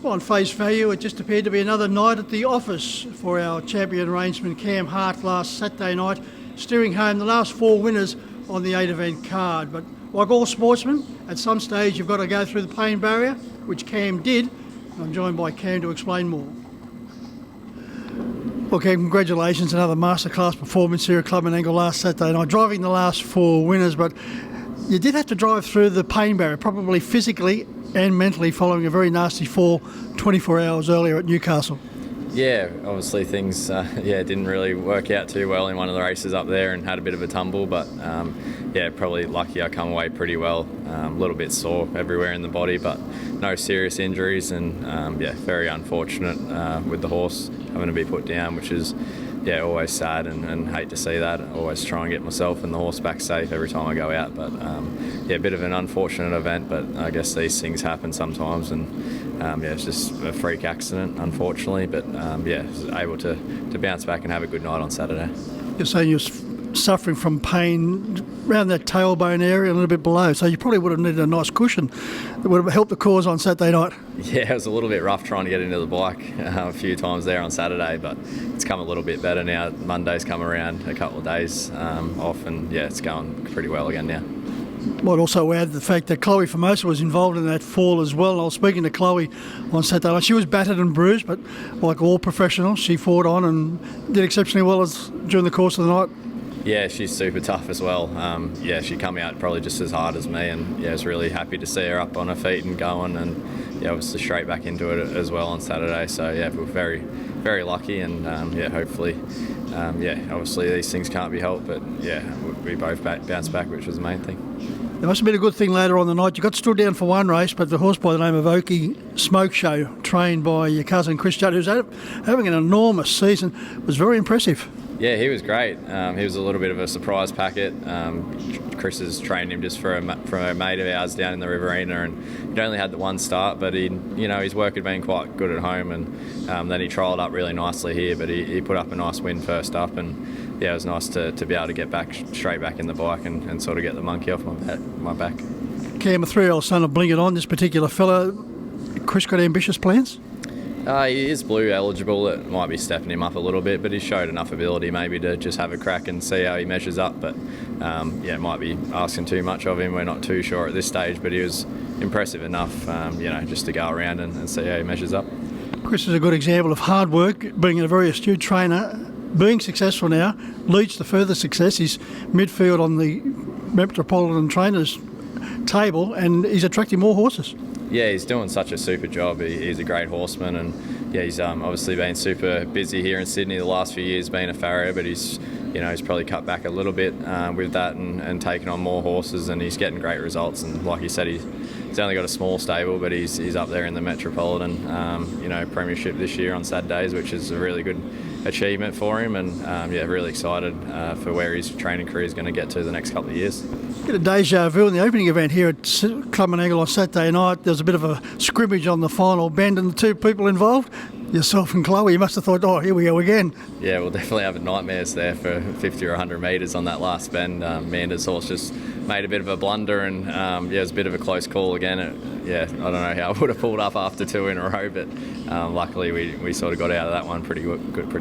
Well, on face value, it just appeared to be another night at the office for our champion rangeman Cam Hart last Saturday night, steering home the last 4 winners on the 8-event card. But like all sportsmen, at some stage you've got to go through the pain barrier, which Cam did. I'm joined by Cam to explain more. Well, Cam, congratulations, another masterclass performance here at Club Menangle last Saturday night, driving the last 4 winners, but you did have to drive through the pain barrier, probably physically and mentally, following a very nasty fall 24 hours earlier at Newcastle. Yeah, obviously things didn't really work out too well in one of the races up there and had a bit of a tumble, but probably lucky I come away pretty well. A little bit sore everywhere in the body, but no serious injuries, and very unfortunate with the horse having to be put down, which is always sad and hate to see that. I always try and get myself and the horse back safe every time I go out, but a bit of an unfortunate event, but I guess these things happen sometimes, and it's just a freak accident, unfortunately, but was able to bounce back and have a good night on Saturday. You're saying you're suffering from pain around that tailbone area, a little bit below, so you probably would have needed a nice cushion that would have helped the cause on Saturday night. Yeah, it was a little bit rough trying to get into the bike a few times there on Saturday, but it's come a little bit better now. Monday's come around, a couple of days off, and it's going pretty well again now. Might also add the fact that Chloe Formosa was involved in that fall as well. I was speaking to Chloe on Saturday night. She was battered and bruised, but like all professionals, she fought on and did exceptionally well during the course of the night. Yeah, she's super tough as well. She come out probably just as hard as me, and I was really happy to see her up on her feet and going, and obviously straight back into it as well on Saturday. So we're very, very lucky, and hopefully, obviously these things can't be helped, but we both bounced back, which was the main thing. There must have been a good thing later on the night. You got stood down for one race, but the horse by the name of Oki Smoke Show, trained by your cousin Chris Judd, who's having an enormous season, was very impressive. Yeah, he was great. He was a little bit of a surprise packet. Chris has trained him just for a mate of ours down in the Riverina, and he'd only had the one start, but his work had been quite good at home, and then he trialled up really nicely here, but he put up a nice win first up, and it was nice to be able to get back straight back in the bike and sort of get the monkey off my back. Cam, a 3-year-old son of Bling It On, this particular fella, Chris got ambitious plans? He is blue eligible. It might be stepping him up a little bit, but he showed enough ability maybe to just have a crack and see how he measures up. But it might be asking too much of him. We're not too sure at this stage, but he was impressive enough, just to go around and see how he measures up. Chris is a good example of hard work, being a very astute trainer, being successful now, leads to further success. He's midfield on the Metropolitan Trainers table, and he's attracting more horses. Yeah, he's doing such a super job. He's a great horseman, and he's obviously been super busy here in Sydney the last few years being a farrier, but he's probably cut back a little bit with that and taken on more horses, and he's getting great results. And like you said, he's only got a small stable, but he's up there in the Metropolitan Premiership this year on Saturdays, which is a really good achievement for him, and really excited for where his training career is going to get to the next couple of years. Get a deja vu in the opening event here at Club Menangle on Saturday night. There was a bit of a scrimmage on the final bend, and the two people involved, yourself and Chloe, you must have thought, oh, here we go again. Yeah, we'll definitely have nightmares there for 50 or 100 metres on that last bend. Amanda's horse just made a bit of a blunder, and it was a bit of a close call again. I don't know how I would have pulled up after 2 in a row, but luckily we sort of got out of that one pretty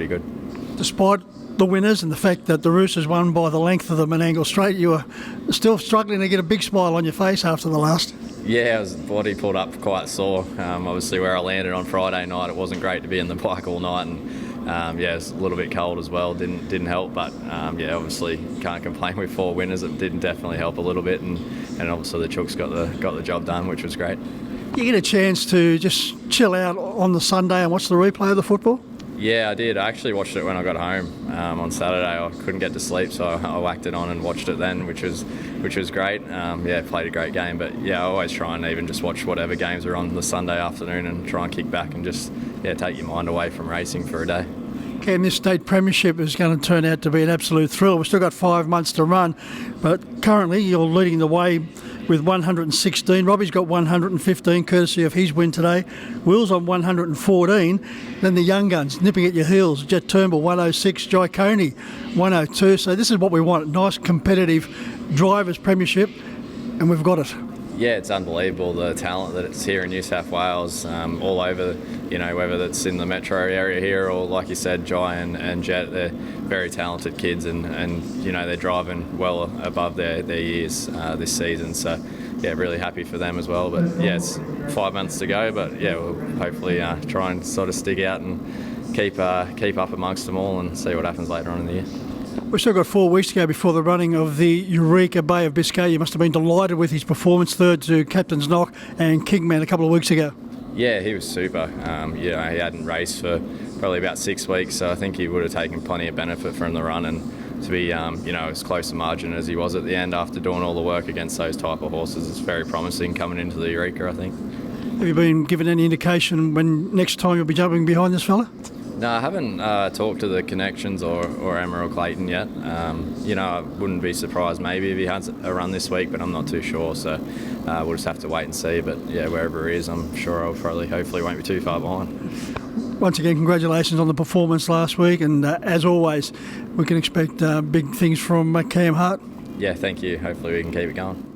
good. Despite the winners and the fact that the Roosters won by the length of the Menangle Straight, you were still struggling to get a big smile on your face after the last. Yeah, his body pulled up quite sore. Obviously where I landed on Friday night, it wasn't great to be in the bike all night, and it was a little bit cold as well, didn't help, but obviously can't complain with 4 winners. It did definitely help a little bit, and obviously the Chooks got the job done, which was great. You get a chance to just chill out on the Sunday and watch the replay of the football? Yeah, I did. I actually watched it when I got home on Saturday. I couldn't get to sleep, so I whacked it on and watched it then, which was great. Played a great game, but I always try and even just watch whatever games are on the Sunday afternoon and try and kick back and just take your mind away from racing for a day. Cam, this state premiership is going to turn out to be an absolute thrill. We've still got 5 months to run, but currently you're leading the way with 116. Robbie's got 115, courtesy of his win today. Will's on 114. Then the young guns nipping at your heels. Jet Turnbull, 106. Jai Coney, 102. So this is what we want, nice competitive drivers' premiership, and we've got it. Yeah, it's unbelievable the talent that it's here in New South Wales, all over, whether that's in the metro area here or, like you said, Jai and Jet. They're very talented kids and they're driving well above their years this season. So, yeah, really happy for them as well. But, yeah, it's 5 months to go. But, yeah, we'll hopefully try and sort of stick out and keep up amongst them all and see what happens later on in the year. We've still got 4 weeks to go before the running of the Eureka Bay of Biscay. You must have been delighted with his performance, third to Captain's Knock and Kingman a couple of weeks ago. Yeah, he was super. He hadn't raced for probably about 6 weeks, so I think he would have taken plenty of benefit from the run, and to be as close to margin as he was at the end after doing all the work against those type of horses is very promising coming into the Eureka, I think. Have you been given any indication when next time you'll be jumping behind this fella? No, I haven't talked to the connections or Emerald Clayton yet. I wouldn't be surprised maybe if he has a run this week, but I'm not too sure. So we'll just have to wait and see. But yeah, wherever he is, I'm sure hopefully won't be too far behind. Once again, congratulations on the performance last week. And as always, we can expect big things from Cam Hart. Yeah, thank you. Hopefully we can keep it going.